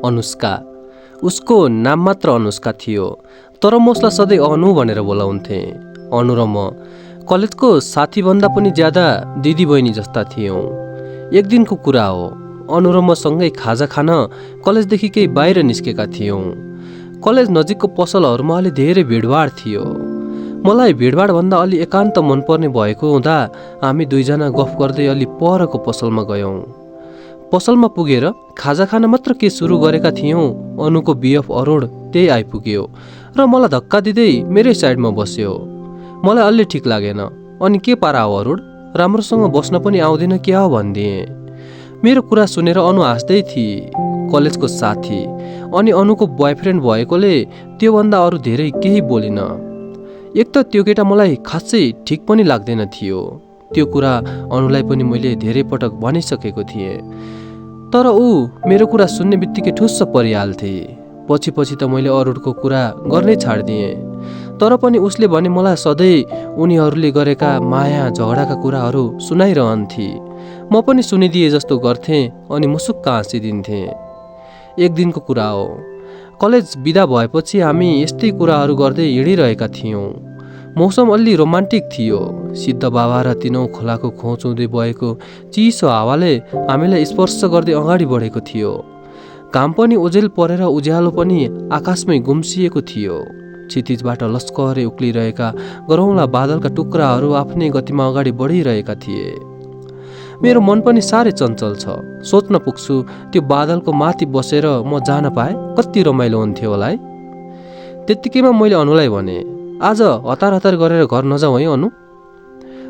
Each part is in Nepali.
अनुष्का। उसको नाम मात्र अनुष्का थियो, तर म उसलाई सधैँ अनु भनेर बोलाउँथेँ। अनु र म कलेजको साथीभन्दा पनि ज्यादा दिदी बहिनी जस्ता थियौँ। एक दिनको कुरा हो, अनु र म सँगै खाजा खान कलेजदेखि केही बाहिर निस्केका थियौँ। कलेज नजिकको पसलहरूमा अलि धेरै भिडभाड थियो। मलाई भिडभाडभन्दा अलि एकान्त मनपर्ने भएको हुँदा हामी दुईजना गफ गर्दै अलि परको पसलमा गयौँ। पसलमा पुगेर खाजा खान मात्र के सुरु गरेका थियौँ, अनुको बिएफ अरुण त्यही आइपुग्यो र मलाई धक्का दिँदै मेरै साइडमा बस्यो। मलाई अलि ठिक लागेन। अनि के पारा हो अरुण, राम्रोसँग बस्न पनि आउँदैन क्या हो भनिदिएँ। मेरो कुरा सुनेर अनु हाँस्दै थिए। कलेजको साथी अनि अनुको बोयफ्रेन्ड भएकोले त्योभन्दा अरू धेरै केही बोलिन। एक त त्यो केटा मलाई खासै ठिक पनि लाग्दैन थियो। त्यो कुरा अनुलाई पनि मैले धेरै पटक भनिसकेको थिएँ, तर ऊ मेरो कुरा सुन्ने बित्तिकै ठुस्स परिहाल्थे। पछि पछि त मैले अरुणको कुरा गर्नै छाडिदिएँ, तर पनि उसले भने मलाई सधैँ उनीहरूले गरेका माया झगडाका कुराहरू सुनाइरहन्थे। म पनि सुनिदिए जस्तो गर्थेँ अनि मुसुक्क हाँसिदिन्थेँ। एक दिनको कुरा हो, कलेज बिदा भएपछि हामी यस्तै कुराहरू गर्दै हिँडिरहेका थियौँ। मौसम अलि रोमान्टिक थियो। सिद्ध बाबा र तिनौँ खोलाको खोचुँदै बगेको चिसो हावाले हामीलाई स्पर्श गर्दै अगाडि बढेको थियो। घाम पनि ओझेल परेर उज्यालो पनि आकाशमै गुम्सिएको थियो। क्षितिजबाट लस्करै उक्लिरहेका गरौँला बादलका टुक्राहरू आफ्नै गतिमा अगाडि बढिरहेका थिए। मेरो मन पनि साह्रै चञ्चल छ। सोच्न पुग्छु त्यो बादलको माथि बसेर म जान पाए कति रमाइलो हुन्थ्यो होला है। त्यत्तिकैमा मैले अनुलाई भने, आज हतार हतार गरेर घर नजाउँ है अनु।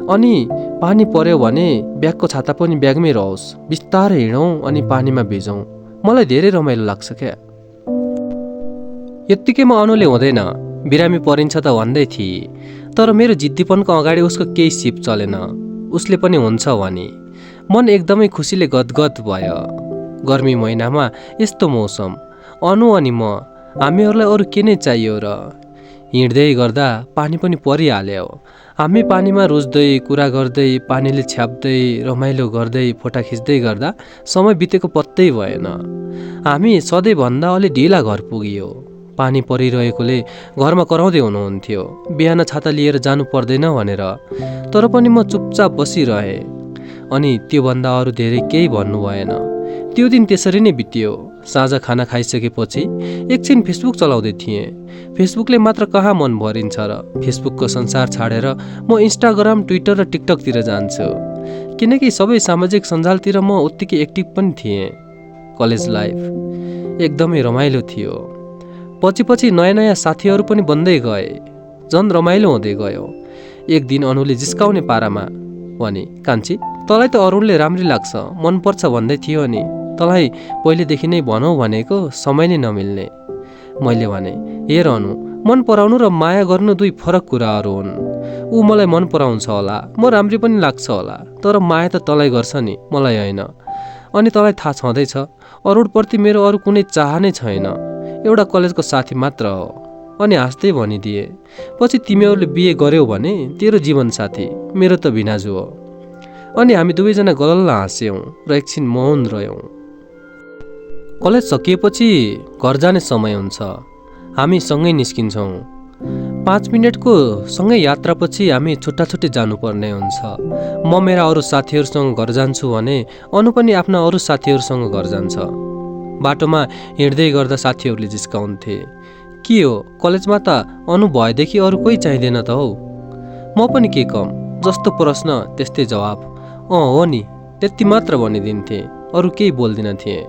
अनि पानी पर्यो भने ब्यागको छाता पनि ब्यागमै रहोस्, बिस्तारै हिँडौँ अनि पानीमा भिजौँ, मलाई धेरै रमाइलो लाग्छ क्या। यत्तिकैमा अनुले हुँदैन, बिरामी परिन्छ त भन्दै थिए, तर मेरो जिद्दीपनको अगाडि उसको केही सिप चलेन। उसले पनि हुन्छ भने मन एकदमै खुसीले गदगद भयो। गर्मी महिनामा यस्तो मौसम, अनु अनि म, हामीहरूलाई अरू के नै चाहियो र। हिँड्दै गर्दा पानी पनि परिहाल्यो। हामी पानीमा रुच्दै कुरा गर्दै पानीले छ्याप्दै रमाइलो गर्दै फोटा खिच्दै गर्दा समय बितेको पत्तै भएन। हामी सधैँभन्दा अलि ढिला घर पुगियो। पानी परिरहेकोले घरमा कराउँदै हुनुहुन्थ्यो, बिहान छाता लिएर जानु पर्दैन भनेर, तर पनि म चुपचाप बसिरहेँ। अनि त्योभन्दा अरू धेरै केही भन्नु भएन। त्यो दिन त्यसरी नै बित्यो। साँझ खाना खाइसकेपछि एकछिन फेसबुक चलाउँदै थिएँ। फेसबुकले मात्र कहाँ मन भरिन्छ र। फेसबुकको संसार छाडेर म इन्स्टाग्राम, ट्विटर र टिकटकतिर जान्छु, किनकि सबै सामाजिक सञ्जालतिर म उत्तिकै एक्टिभ पनि थिएँ। कलेज लाइफ एकदमै रमाइलो थियो। पछि पछि नयाँ नयाँ साथीहरू पनि बन्दै गए, झन् रमाइलो हुँदै गयो। एक दिन अनुले जिस्काउने पारामा भने, कान्छी तँलाई त अरुणले राम्री लाग्छ, मनपर्छ भन्दै थियो नि, तँलाई पहिलेदेखि नै भनौ भनेको, समय नै नमिल्ने। मैले भने, हेर अनु, मन पराउनु र माया गर्नु दुई फरक कुराहरू हुन्। ऊ मलाई मन पराउँछ होला, म राम्री पनि लाग्छ होला, तर माया त तँलाई गर्छ नि, मलाई होइन। अनि तँलाई थाहा छँदैछ, अरुणप्रति मेरो अरू कुनै चाह नै छैन, एउटा कलेजको साथी मात्र हो। अनि हाँस्दै भनिदिए, पछि तिमीहरूले बिहे गर्यौ भने तेरो जीवनसाथी, मेरो त भिनाजु हो। अनि हामी दुवैजना गलल्ल हाँस्यौँ र एकछिन मौन रह्यौँ। कलेज सकिएपछि घर जाने समय हुन्छ। हामी सँगै निस्किन्छौँ। 5 मिनटको सँगै यात्रापछि हामी छुट्टा छुट्टै जानुपर्ने हुन्छ। म मेरा अरू साथीहरूसँग घर जान्छु भने अनु पनि आफ्ना अरू साथीहरूसँग घर जान्छ। बाटोमा हिँड्दै गर्दा साथीहरूले जिस्काउँथे, के हो कलेजमा त अनु भएदेखि अरू कोही चाहिँदैन त हौ। म पनि के कम, जस्तो प्रश्न त्यस्तै जवाब, हो नि, त्यति मात्र भनिदिन्थे, अरू केही बोल्दिन थिएँ।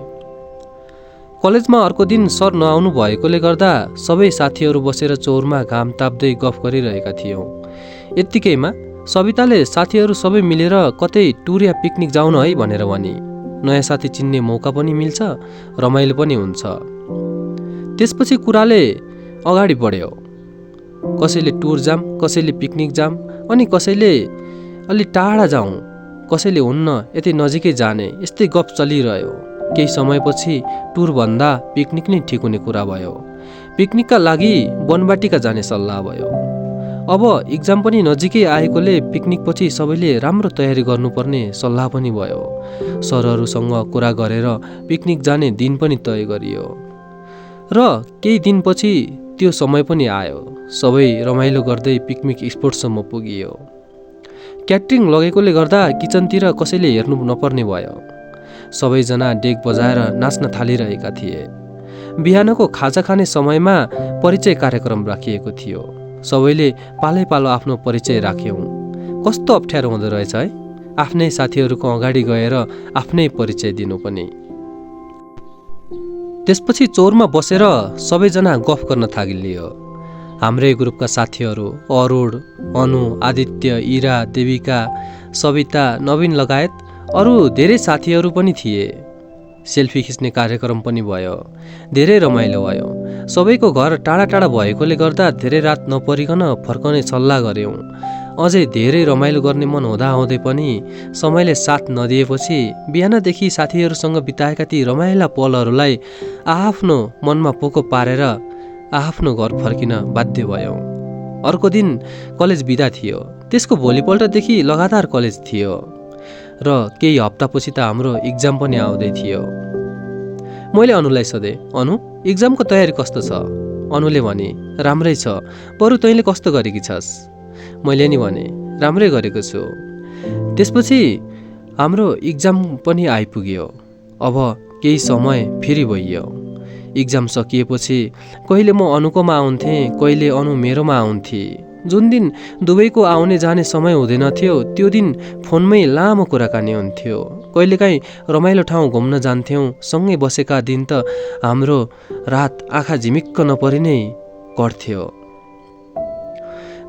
कलेजमा अर्को दिन सर नआउनु भएकोले गर्दा सबै साथीहरू बसेर चौरमा घाम ताप्दै गफ गरिरहेका थियौँ। यत्तिकैमा सविताले साथीहरू सबै मिलेर कतै टुर या पिकनिक जाउँ न है भनेर भने। नयाँ साथी चिन्ने मौका पनि मिल्छ, रमाइलो पनि हुन्छ। त्यसपछि कुराले अगाडि बढ्यो। कसैले टुर जाम, कसैले पिकनिक जाम, अनि कसैले अलि टाढा जाउँ, कसैले हुन्न यतै नजिकै जाने, यस्तै गफ चलिरह्यो। केही समयपछि टुरभन्दा पिकनिक नै ठिक हुने कुरा भयो। पिकनिकका लागि वनवाटिका जाने सल्लाह भयो। अब इक्जाम पनि नजिकै आएकोले पिकनिकपछि सबैले राम्रो तयारी गर्नुपर्ने सल्लाह पनि भयो। सरहरूसँग कुरा गरेर पिकनिक जाने दिन पनि तय गरियो र केही दिनपछि त्यो समय पनि आयो। सबै रमाइलो गर्दै पिकनिक स्पोटसम्म पुगियो। क्याटरिङ लगेकोले गर्दा किचनतिर कसैले हेर्नु नपर्ने भयो। सबैजना डेक बजाएर नाच्न थालिरहेका थिए। बिहानको खाजा खाने समयमा परिचय कार्यक्रम राखिएको थियो। सबैले पालै पालो आफ्नो परिचय राख्यौँ। कस्तो अप्ठ्यारो हुँदो रहेछ है, आफ्नै साथीहरूको अगाडि गएर आफ्नै परिचय दिनु पनि। त्यसपछि चौरमा बसेर सबैजना गफ गर्न थालियो। हाम्रै ग्रुपका साथीहरू अरुण, अनु, आदित्य, इरा, देविका, सविता, नवीन लगायत अरू धेरै साथीहरू पनि थिए। सेल्फी खिच्ने कार्यक्रम पनि भयो। धेरै रमाइलो भयो। सबैको घर टाढा टाढा भएकोले गर्दा धेरै रात नपरिकन फर्कने सल्लाह गऱ्यौँ। अझै धेरै रमाइलो गर्ने मन हुँदाहुँदै पनि समयले साथ नदिएपछि बिहानदेखि साथीहरूसँग बिताएका ती रमाइला पलहरूलाई आफ्नो मनमा पोको पारेर आफ्नो घर फर्किन बाध्य भयौँ। अर्को दिन कलेज बिदा थियो। त्यसको भोलिपल्टदेखि लगातार कलेज थियो र केही हप्तापछि त हाम्रो इक्जाम पनि आउँदै थियो। मैले अनुलाई सोधेँ, अनु इक्जामको तयारी कस्तो छ? अनुले भने, राम्रै छ। बरु तैँले कस्तो गरेकी छस्? मैले नि भने, राम्रै गरेको छु। त्यसपछि हाम्रो इक्जाम पनि आइपुग्यो। अब केही समय फेरि भइयो। इक्जाम सकिएपछि कहिले म अनुकोमा आउँथेँ, कहिले अनु मेरोमा आउँथे। जुन दिन दुवैको आउने जाने समय हुँदैनथ्यो त्यो दिन फोनमै लामो कुराकानी हुन्थ्यो। कहिलेकाहीँ रमाइलो ठाउँ घुम्न जान्थ्यौँ। सँगै बसेका दिन त हाम्रो रात आँखा झिमिक्क नपरि नै कट्थ्यो।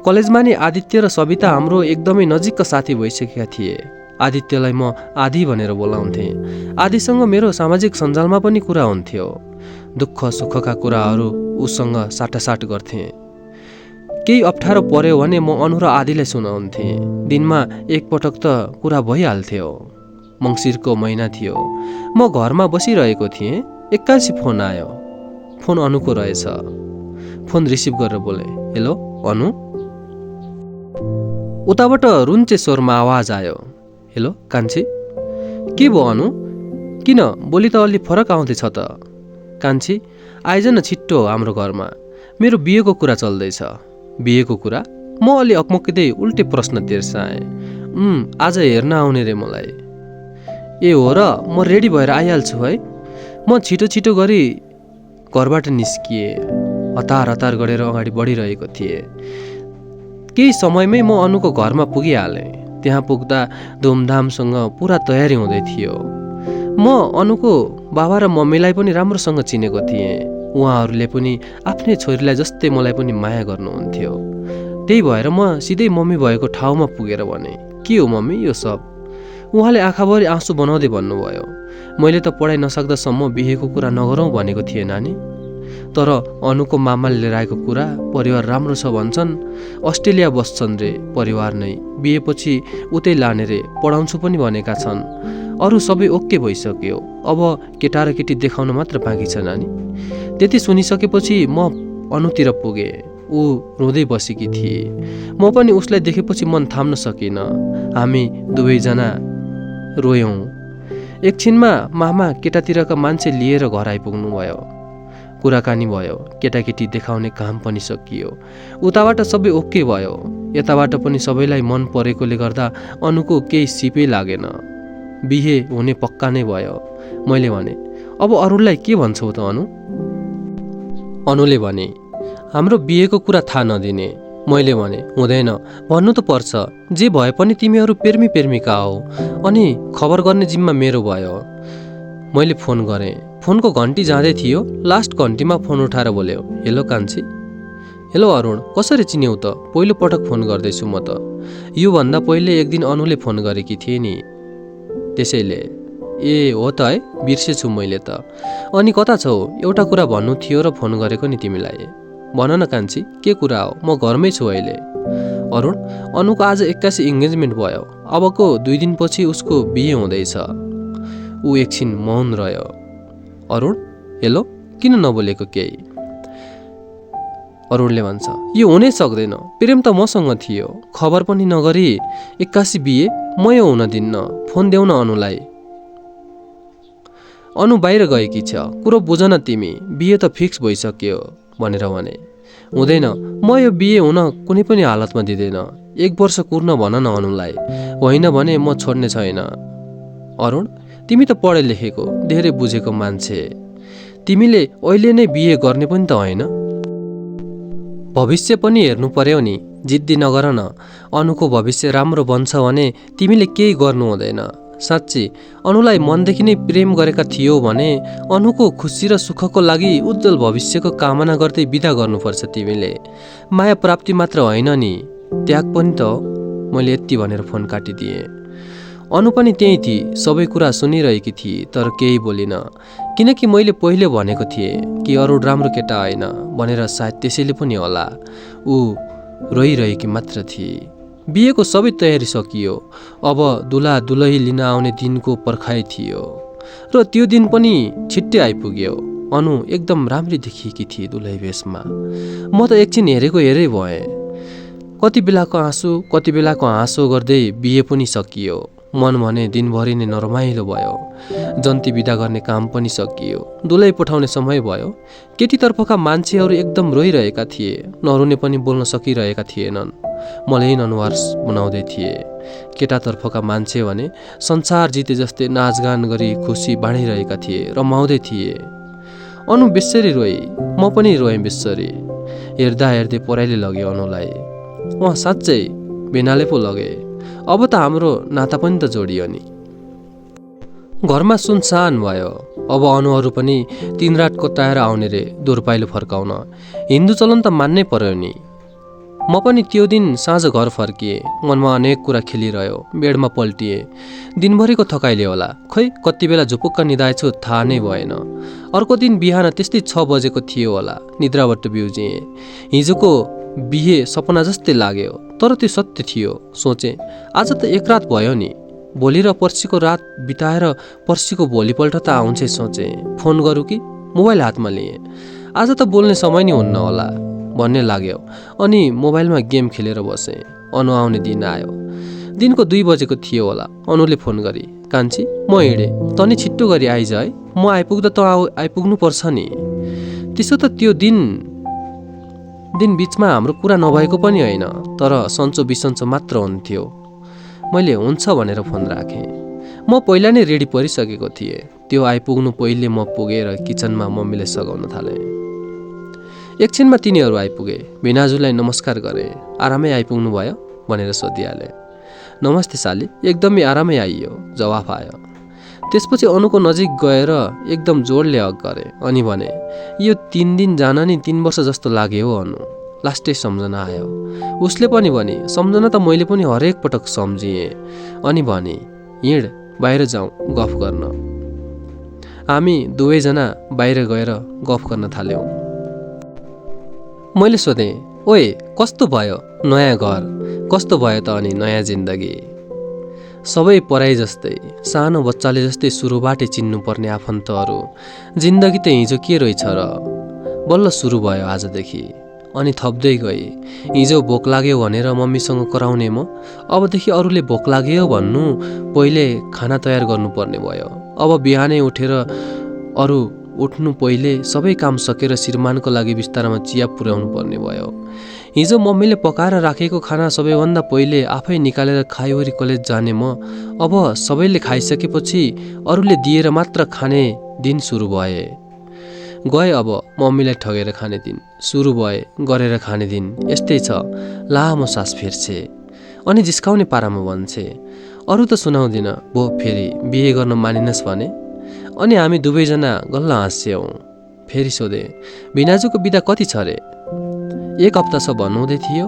कलेजमा नि आदित्य र सविता हाम्रो एकदमै नजिकका साथी भइसकेका थिए। आदित्यलाई म आदि भनेर बोलाउँथेँ। आदिसँग मेरो सामाजिक सञ्जालमा पनि कुरा हुन्थ्यो। दुःख सुखका कुराहरू उसँग साटासाट गर्थेँ। केही अप्ठ्यारो पर्यो भने म अनु र आदिलाई सुनाउँथेँ। दिनमा एकपटक त कुरा भइहाल्थ्यो। मङ्सिरको महिना थियो। म घरमा बसिरहेको थिएँ। एक्कासी फोन आयो। फोन अनुको रहेछ। फोन रिसिभ गरेर बोले, हेलो अनु। उताबाट रुन्चे स्वरमा आवाज आयो, हेलो कान्छी। के भयो अनु? किन बोली त अलि फरक आउँदैछ त? कान्छी आइज न छिट्टो हाम्रो घरमा, मेरो बिहेको कुरा चल्दैछ। बिहेको कुरा? म अलि अकमकिँदै उल्टे प्रश्न तिर्साएँ। आज हेर्न आउने रे मलाई। ए हो र, म रेडी भएर आइहाल्छु है। म छिटो छिटो गरी घरबाट निस्किएँ। हतार हतार गरेर अगाडि बढिरहेको थिएँ। केही समयमै म अनुको घरमा पुगिहालेँ। त्यहाँ पुग्दा धुमधामसँग पुरा तयारी हुँदै थियो। म अनुको बाबा र मम्मीलाई पनि राम्रोसँग चिनेको थिएँ। उहाँहरूले पनि आफ्नै छोरीलाई जस्तै मलाई पनि माया गर्नुहुन्थ्यो। त्यही भएर म सिधै मम्मी भएको ठाउँमा पुगेर भने, के हो मम्मी यो सब? उहाँले आँखाभरि आँसु बनाउँदै भन्नुभयो, मैले त पढाइ नसक्दासम्म बिहेको कुरा नगरौँ भनेको थिएँ नानी। तर अनुको मामाले लिएर आएको कुरा परिवार राम्रो छ भन्छन्। अस्ट्रेलिया बस्छन् रे परिवार नै। बिहेपछि उतै लाने रे, पढाउँछु पनि भनेका छन्। अरू सबै ओके भइसक्यो। अब केटा र केटी देखाउन मात्र बाँकी छ नानी। त्यति सुनिसकेपछि म अनुतिर पुगेँ। ऊ रुँदै बसेकी थिए। म पनि उसलाई देखेपछि मन थाम्न सकिनँ। हामी दुवैजना रोयौँ। एकछिनमा मामा केटातिरका मान्छे लिएर घर आइपुग्नु भयो। कुराकानी भयो। केटाकेटी देखाउने काम पनि सकियो। उताबाट सबै ओके भयो। यताबाट पनि सबैलाई मन परेकोले गर्दा अनुको केही सिपै लागेन। बिहे हुने पक्का नै भयो। मैले भने, अब अरूलाई के भन्छौ त अनु? अनुले भने, हाम्रो बिहेको कुरा थाहा नदिने। मैले भने, हुँदैन, भन्नु त पर्छ। जे भए पनि तिमीहरू प्रेमी प्रेमिका हौ, अनि खबर गर्ने जिम्मा मेरो भयो। मैले फोन गरेँ। फोनको घन्टी जाँदै थियो। लास्ट घन्टीमा फोन उठाएर बोल्यो, हेलो कान्छी। हेलो अरुण, कसरी चिन्यौ त? पहिलो पटक फोन गर्दैछु म त। योभन्दा पहिले एक दिन अनुले फोन गरेकी थिए नि, त्यसैले। ए हो त है, बिर्सेछु मैले त। अनि कता छौ? एउटा कुरा भन्नु थियो र फोन गरेको नि तिमीलाई। भन न कान्छी, के कुरा हो? म घरमै छु अहिले। अरुण, अनुको आज एक्कासी इङ्गेजमेन्ट भयो। अबको 2 दिनपछि उसको बिहे हुँदैछ। ऊ एकछिन मौन रह्यो। अरुण, हेलो, किन नबोलेको केही? अरुणले भन्छ, यो हुनै सक्दैन, प्रेम त मसँग थियो, खबर पनि नगरी 81 बिहे म यो हुन दिन्न, फोन देऊ न अनुलाई। अनु बाहिर गएकी छ, कुरो बुझ न तिमी, बिहे त फिक्स भइसक्यो भनेर भने। हुँदैन, म यो बिहे हुन कुनै पनि हालतमा दिँदैन, 1 वर्ष कुर्न भन न अनुलाई, होइन भने म छोड्ने छैन। अरुण, तिमी त पढे लेखेको धेरै बुझेको मान्छे, तिमीले अहिले नै बिहे गर्ने पनि त होइन, भविष्य पनि हेर्नु पर्यो नि, जिद्दी नगर न, अनुको भविष्य राम्रो बन्छ भने तिमीले केही गर्नु हुँदैन। साँच्ची अनुलाई मनदेखि नै प्रेम गरेका थियौ भने अनुको खुसी र सुखको लागि उज्जवल भविष्यको कामना गर्दै बिदा गर्नुपर्छ तिमीले, माया प्राप्ति मात्र होइन नि, त्याग पनि त। मैले यति भनेर फोन काटिदिएँ। अनु पनि त्यही थिए, सबै कुरा सुनिरहेकी थिए तर केही बोलिन, किनकि मैले पहिले भनेको थिएँ कि अरुण राम्रो केटा होइन भनेर, सायद त्यसैले पनि होला ऊ रोइरहेकी मात्र थिए। बिहेको सबै तयारी सकियो, अब दुला दुलही लिन आउने दिनको पर्खाइ थियो र त्यो दिन पनि छिट्टै आइपुग्यो। अनु एकदम राम्री देखिएकी थिए दुलही भेषमा। म त एकछिन हेरेको हेरै भएँ, कति बेलाको हाँसो गर्दै बिहे पनि सकियो। मन भने दिनभरि नै नरमाइलो भयो। जन्ती बिदा गर्ने काम पनि सकियो, दुलै पठाउने समय भयो। केटीतर्फका मान्छेहरू एकदम रोइरहेका थिए, नरुने पनि बोल्न सकिरहेका थिएनन्, मलिन अनुहार बनाउँदै थिए। केटातर्फका मान्छे भने संसार जिते जस्तै नाचगान गरी खुसी बाँडिरहेका थिए, रमाउँदै थिए। अनु बेसरी रोए, म पनि रोएँ बेसरी। हेर्दा हेर्दै पराइले लग्यो अनुलाई, साँच्चै बेनाले पो लगे। अब त हाम्रो नाता पनि त जोडियो नि। घरमा सुनसान भयो। अब अनुहरू पनि 3 रात कोताएर आउने रे दुर्पाइलो फर्काउन। हिन्दू चलन त मान्नै पर्यो नि। म पनि त्यो दिन साँझ घर फर्किएँ। मनमा अनेक कुरा खेलिरह्यो, बेडमा पल्टिएँ। दिनभरिको थकाइले होला, खै कति बेला झुपुक्क निदाएछु थाहा नै भएन। अर्को दिन बिहान त्यस्तै 6 बजेको थियो होला, निद्राबाट बिउजिएँ। हिजोको बिहे सपना जस्तै लाग्यो, तर त्यो सत्य थियो। सोचेँ आज त 1 रात भयो नि, भोलि र पर्सिको रात बिताएर पर्सिको भोलिपल्ट त आउँछै। सोचेँ फोन गरौँ कि, मोबाइल हातमा लिएँ। आज त बोल्ने समय नि हुन्न होला भन्ने लाग्यो, अनि मोबाइलमा गेम खेलेर बसेँ। अनु आउने दिन आयो। दिनको 2 बजेको थियो होला। अनुले फोन गरी, कान्छी म हिँडेँ, तनी छिट्टो गरी आइज है, म आइपुग्दा त आइपुग्नु पर्छ नि। त्यसो त त्यो दिन बिचमा हाम्रो कुरा नभएको पनि होइन, तर सन्चो बिसन्चो मात्र हुन्थ्यो। मैले हुन्छ भनेर फोन राखेँ। म पहिला नै रेडी परिसकेको थिएँ। त्यो आइपुग्नु पहिले म पुगेर किचनमा मम्मीलाई सघाउन थालेँ। एकछिनमा तिनीहरू आइपुगे। भिनाजुलाई नमस्कार गरेँ। आरामै आइपुग्नु भयो भनेर सोधिहालेँ। नमस्ते साली, एकदमै आरामै आइयो जवाफ आयो। त्यसपछि अनुको नजिक गएर एकदम जोडले हग गरेँ अनि भने, यो 3 दिन जान नि 3 वर्ष जस्तो लाग्यो हो अनु। लास्टै सम्झना आयो। उसले पनि भने, सम्झना त मैले पनि हरेक पटक सम्झिएँ। अनि भने, हिँड बाहिर जाउँ गफ गर्न। हामी दुवैजना बाहिर गएर गफ गर्न थाल्यौँ। मैले सोधेँ, ओए कस्तो भयो नयाँ घर, कस्तो भयो त अनि नयाँ जिन्दगी? सबै पराई जस्तै, सानो बच्चाले जस्तै सुरुबाटै चिन्नुपर्ने आफन्तहरू। जिन्दगी त हिजो के रहेछ र, बल्ल सुरु भयो आजदेखि। अनि थप्दै गए, हिजो भोक लाग्यो भनेर मम्मीसँग कराउने म, अबदेखि अरूले भोक लाग्यो भन्नु पहिले खाना तयार गर्नुपर्ने भयो। अब बिहानै उठेर अरू उठ्नु पहिले सबै काम सकेर श्रीमानको लागि बिस्तारामा चिया पुर्याउनु पर्ने भयो। हिजो मम्मीले पकाएर राखेको खाना सबैभन्दा पहिले आफै निकालेर खाइवरी कलेज जाने म, अब सबैले खाइसकेपछि अरूले दिएर मात्र खाने दिन सुरु भए। गए अब मम्मीलाई ठगेर खाने दिन, सुरु भए गरेर खाने दिन। यस्तै छ, लामो सास फेर्छे अनि जिस्काउने पारामा भन्छे, अरू त सुनाउँदिन भो फेरि बिहे गर्न मानिनस् भने। अनि हामी दुवैजना गल्ल हाँस्यौँ। फेरि सोधे, भिनाजुको बिदा कति छ रे? 1 हप्ता छ भन्नुहुँदै थियो।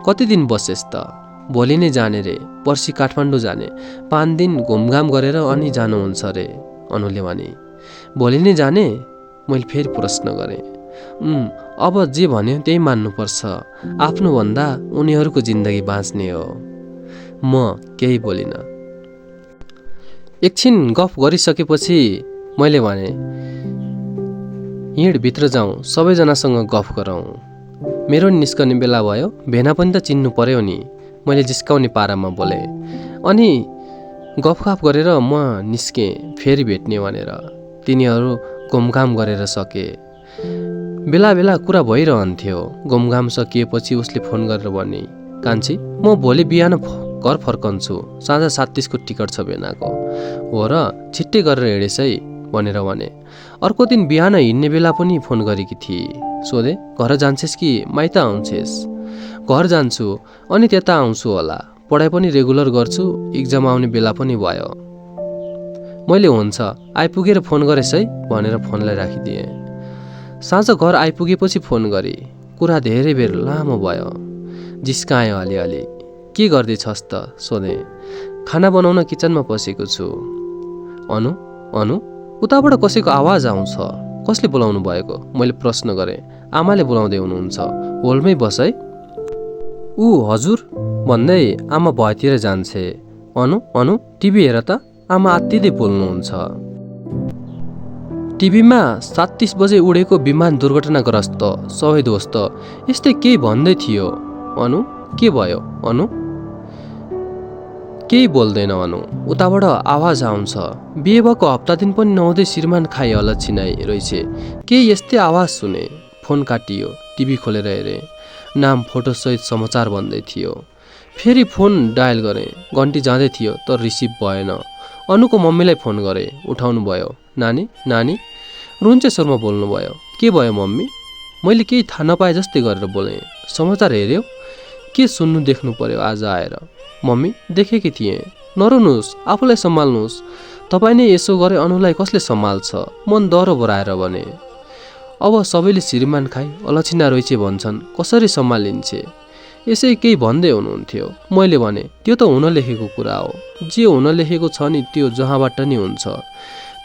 कति दिन बसेस् त? भोलि नै जाने रे, पर्सि काठमाडौँ जाने, 5 दिन घुमघाम गरेर अनि जानुहुन्छ रे अनुले भने। भोलि नै जाने? मैले फेरि प्रश्न गरेँ। अब जे भन्यो त्यही मान्नुपर्छ, आफ्नो भन्दा उनीहरूको जिन्दगी बाँच्ने हो। म केही बोलिन। एकछिन गफ गरिसकेपछि मैले भने, हिँड भित्र जाउँ, सबैजनासँग गफ गरौँ। मेरो निस्कने बेला भयो, भेना पनि त चिन्नु पर्यो नि। मैले जिस्काउने पारामा बोले। अनि गफगाफ गरेर म निस्केँ, फेरि भेट्ने भनेर। तिनीहरू घुमघाम गरेर सके। बेला बेला कुरा भइरहन्थ्यो। घुमघाम सकिएपछि उसले फोन गरेर भने, कान्छी म भोलि बिहान घर फर्कन्छु, साँझ 7:30 को टिकट छ भेनाको। हो र, छिट्टै गरेर हिँडेछ है भनेर भने। अर्को दिन बिहान हिँड्ने बेला पनि फोन गरेकी थिए। सोधे, घर जान्छेस् कि माइत आउँछेस्? घर जान्छु, अनि त्यता आउँछु होला। पढाइ पनि रेगुलर गर्छु, इक्जाम आउने बेला पनि भयो। मैले हुन्छ, आइपुगेर फोन गरेस् है भनेर फोनलाई राखिदिएँ। साँझ घर आइपुगेपछि फोन गरेँ। कुरा धेरै बेर लामो भयो। जिस्काएँ अलिअलि। के गर्दैछस् त सोधेँ। खाना बनाउन किचनमा पसेको छु। अनु अनु उताबाट कसैको आवाज आउँछ। कसले बोलाउनु भएको? मैले प्रश्न गरेँ। आमाले बोलाउँदै हुनुहुन्छ, होलमै बस है। ऊ हजुर भन्दै आमा भएतिर जान्छे। अनु अनु टिभी हेर त, आमा आत्तिँदै बोल्नुहुन्छ। टिभीमा 7:30 बजे उडेको विमान दुर्घटनाग्रस्त, सबै ध्वस्त, यस्तै केही भन्दै थियो। अनु के भयो? अनु केही बोल्दैन। अनु उताबाट आवाज आउँछ। बिहे भएको हप्ता दिन पनि नहुँदै श्रीमान खाइ अलच्छिनाइ रहेछ। केही यस्तै आवाज सुने। फोन काटियो। टिभी खोलेर हेरेँ। नाम फोटोसहित समाचार भन्दै थियो। फेरि फोन डायल गरेँ। घन्टी जाँदै थियो तर रिसिभ भएन। अनुको मम्मीलाई फोन गरेँ। उठाउनु भयो। नानी नानी रुन्चे स्वरमा बोल्नुभयो। के भयो मम्मी? मैले केही थाहा नपाए जस्तै गरेर बोलेँ। समाचार हेऱ्यौ? के सुन्नु देख्नु पर्यो आज आएर? मम्मी देखेकी थिएँ। नरुनुहोस्, आफूलाई सम्हाल्नुहोस्। तपाईँ नै यसो गरे अनुलाई कसले सम्हाल्छ? मन डह्रो बराएर भने। अब सबैले श्रीमान खाइ अलक्षिना रहेछ भन्छन्, कसरी सम्हालिन्छे? यसै केही भन्दै हुनुहुन्थ्यो। मैले भने, त्यो त हुन लेखेको कुरा हो। जे हुन लेखेको छ नि त्यो जहाँबाट नि हुन्छ।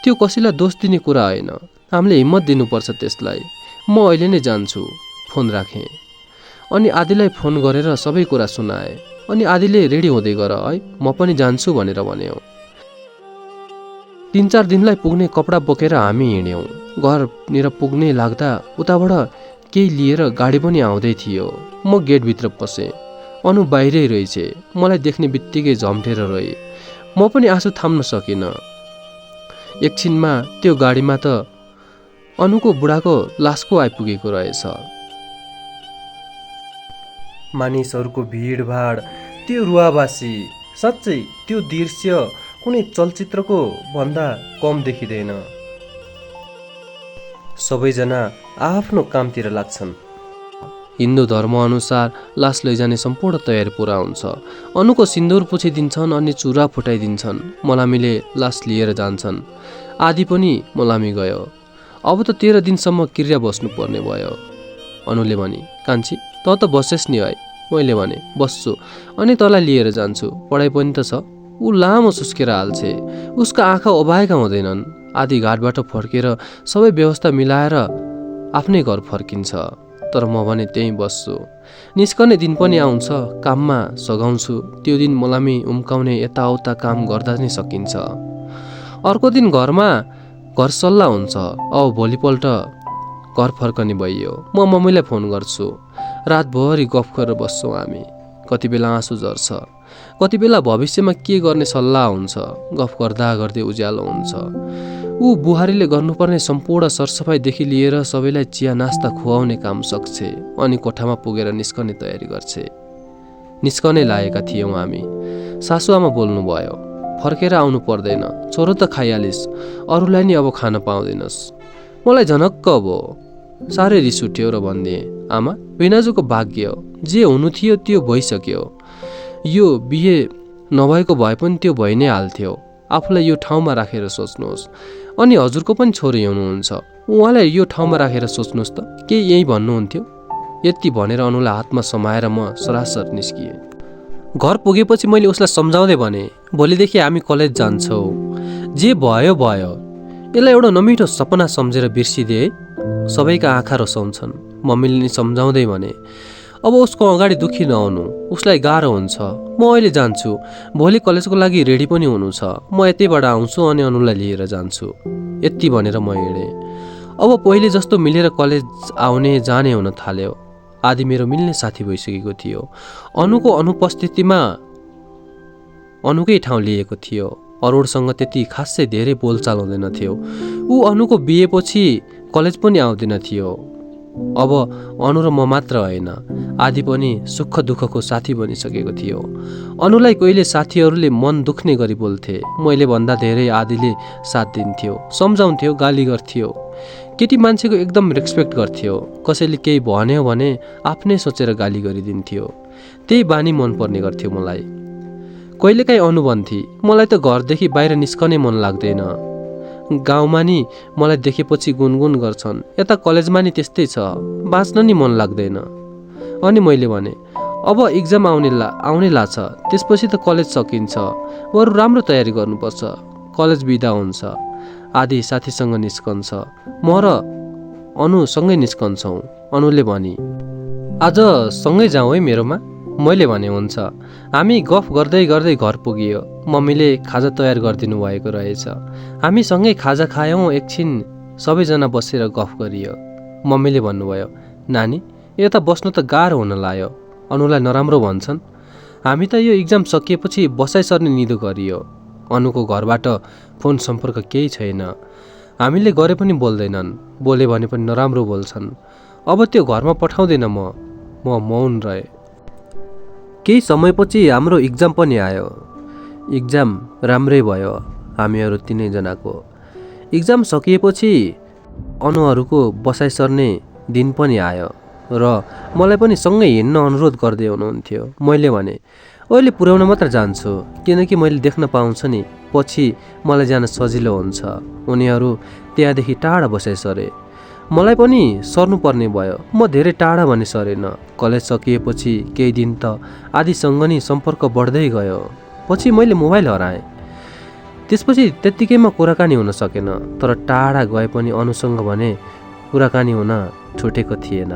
त्यो कसैलाई दोष दिने कुरा होइन। हामीले हिम्मत दिनुपर्छ त्यसलाई। म अहिले नै जान्छु। फोन राखेँ। अनि आदिलाई फोन गरेर सबै कुरा सुनाएँ। अनि आदिले रेडी हुँदै गर है, म पनि जान्छु भनेर भन्यो। 3-4 दिनलाई पुग्ने कपडा बोकेर हामी हिँड्यौँ। घरनिर पुग्ने लाग्दा उताबाट केही लिएर गाडी पनि आउँदै थियो। म गेटभित्र पसेँ। अनु बाहिरै रहेछ। मलाई देख्ने बित्तिकै झम्टेर रोए। म पनि आँसु थाम्न सकिनँ। एकछिनमा त्यो गाडीमा त अनुको बुढाको लासको आइपुगेको रहेछ। मानिसहरूको भिडभाड, त्यो रुवाबासी, साँच्चै त्यो दृश्य कुनै चलचित्रको भन्दा कम देखिँदैन। सबैजना आफ्नो कामतिर लाग्छन्। हिन्दू धर्मअनुसार लास लैजाने सम्पूर्ण तयारी पुरा हुन्छ। अनुको सिन्दुर पुछिदिन्छन् अनि चुरा फुटाइदिन्छन्। मलामीले लास लिएर जान्छन्। आदि पनि मलामी गयो। अब त 13 दिनसम्म क्रिया बस्नुपर्ने भयो। अनुले भनी, कान्छी त बसेस् नि है। मैले भने, बस्छु, अनि तँलाई लिएर जान्छु। पढाइ पनि त छ। ऊ लामो सुस्केर हाल्छे। उसका आँखा ओभाएका हुँदैनन्। आदि घाटबाट फर्केर सबै व्यवस्था मिलाएर आफ्नै घर फर्किन्छ। तर म भने त्यहीँ बस्छु। निस्कने दिन पनि आउँछ, काममा सघाउँछु। त्यो दिन मलामी उम्काउने यताउता काम गर्दा नै सकिन्छ। अर्को दिन घरमा घर सल्लाह हुन्छ। अब भोलिपल्ट घर फर्कने भइयो। म मम्मीलाई फोन गर्छु। रातभरि गफ गरेर बस्छौँ हामी। कति बेला आँसु झर्छ, कति बेला भविष्यमा के गर्ने सल्लाह हुन्छ। गफ गर्दा गर्दै उज्यालो हुन्छ। ऊ बुहारीले गर्नुपर्ने सम्पूर्ण सरसफाइदेखि लिएर सबैलाई चिया नास्ता खुवाउने काम सक्छे। अनि कोठामा पुगेर निस्कने तयारी गर्छे। निस्कनै लागेका थियौँ हामी। सासुआमा बोल्नुभयो, फर्केर आउनु पर्दैन, छोरो त खाइहालिस्, अरूलाई नि अब खान पाउँदैनस्। मलाई झनक्क भयो। साह्रै रिस उठ्यो र भनिदिएँ, आमा विनाजुको भाग्य हो, जे हुनु थियो त्यो भइसक्यो। यो बिहे नभएको भए पनि त्यो भइ नै हाल्थ्यो। आफूलाई यो ठाउँमा राखेर सोच्नुहोस्। अनि हजुरको पनि छोरी हुनुहुन्छ, उहाँलाई यो ठाउँमा राखेर सोच्नुहोस् त। के यही भन्नुहुन्थ्यो? यति भनेर अनुलाई हातमा समाएर म सरासर निस्किएँ। घर पुगेपछि मैले उसलाई सम्झाउँदै भने, भोलिदेखि हामी कलेज जान्छौँ। जे भयो भयो। यसलाई एउटा नमिठो सपना सम्झेर बिर्सिदिए है। सबैका आँखा रोसाउँछन्। मम्मीले नि सम्झाउँदै भने, अब उसको अगाडि दुखी नहुनु, उसलाई गाह्रो हुन्छ। म अहिले जान्छु। भोलि कलेजको लागि रेडी पनि हुनु छ। म यतैबाट आउँछु अनि अनुलाई लिएर जान्छु। यति भनेर म हिँडेँ। अब पहिले जस्तो मिलेर कलेज आउने जाने हुन थाल्यो। आदि मेरो मिल्ने साथी भइसकेको थियो। अनुको अनुपस्थितिमा अनुकै ठाउँ लिएको थियो। अरुणसँग त्यति खासै धेरै बोलचाल हुँदैन थियो। ऊ अनुको बिहेपछि कलेज पनि आउँदैन थियो। अब अनु र म मात्र होइन, आदि पनि सुख दुःखको साथी बनिसकेको थियो। अनुलाई कहिले साथीहरूले मन दुख्ने गरी बोल्थे। मैले भन्दा धेरै आदिले साथ दिन्थ्यो, सम्झाउँथ्यो, गाली गर्थ्यो। केटी मान्छेको एकदम रेस्पेक्ट गर्थ्यो। कसैले केही भन्यो भने आफ्नै सोचेर गाली गरिदिन्थ्यो। त्यही बानी मनपर्ने गर्थ्यो मलाई। कहिलेकाहीँ अनु भन्थे, मलाई त घरदेखि बाहिर निस्कनै मन लाग्दैन। गाउँमा नि मलाई देखेपछि गुनगुन गर्छन्, यता कलेजमा नि त्यस्तै छ, बाँच्न नि मन लाग्दैन। अनि मैले भने, अब इक्जाम आउने लाग्छ, त्यसपछि त कलेज सकिन्छ, बरु राम्रो तयारी गर्नुपर्छ, कलेज बिदा हुन्छ। आदि साथीसँग निस्कन्छ, म र अनु सँगै निस्कन्छौँ। अनुले भनी, आज सँगै जाउँ है मेरोमा। मैले भने हुन्छ। हामी गफ गर्दै गर्दै घर पुगियो। मम्मीले खाजा तयार गरिदिनु भएको रहेछ। हामी सँगै खाजा खायौँ। एकछिन सबैजना बसेर गफ गरियो। मम्मीले भन्नुभयो, नानी यता बस्नु त गाह्रो हुन लाग्यो, अनुलाई नराम्रो भन्छन्। हामी त यो इक्जाम सकिएपछि बसाइ सर्ने निदो गरियो। अनुको घरबाट फोन सम्पर्क केही छैन। हामीले गरे पनि बोल्दैनन्, बोले भने पनि नराम्रो बोल्छन्। अब त्यो घरमा पठाउँदैन। म मौन रहे। केही समयपछि हाम्रो इक्जाम पनि आयो। इक्जाम राम्रै भयो हामीहरू तिनैजनाको। इक्जाम सकिएपछि अनुहरूको बसाइ सर्ने दिन पनि आयो र मलाई पनि सँगै हिँड्न अनुरोध गर्दै हुनुहुन्थ्यो। मैले भने, अहिले पुर्याउन मात्र जान्छु, किनकि मैले देख्न पाउँछ नि, पछि मलाई जान सजिलो हुन्छ। उनीहरू त्यहाँदेखि टाढा बसाइ सरे। मलाई पनि सर्नुपर्ने भयो। म धेरै टाढा भने सरेन। कलेज सकिएपछि केही दिन त आदिसँग नि सम्पर्क बढ्दै गयो। पछि मैले मोबाइल हराएँ। त्यसपछि त्यत्तिकैमा कुराकानी हुन सकेन। तर टाढा गए पनि अनुसँग भने कुराकानी हुन छुटेको थिएन।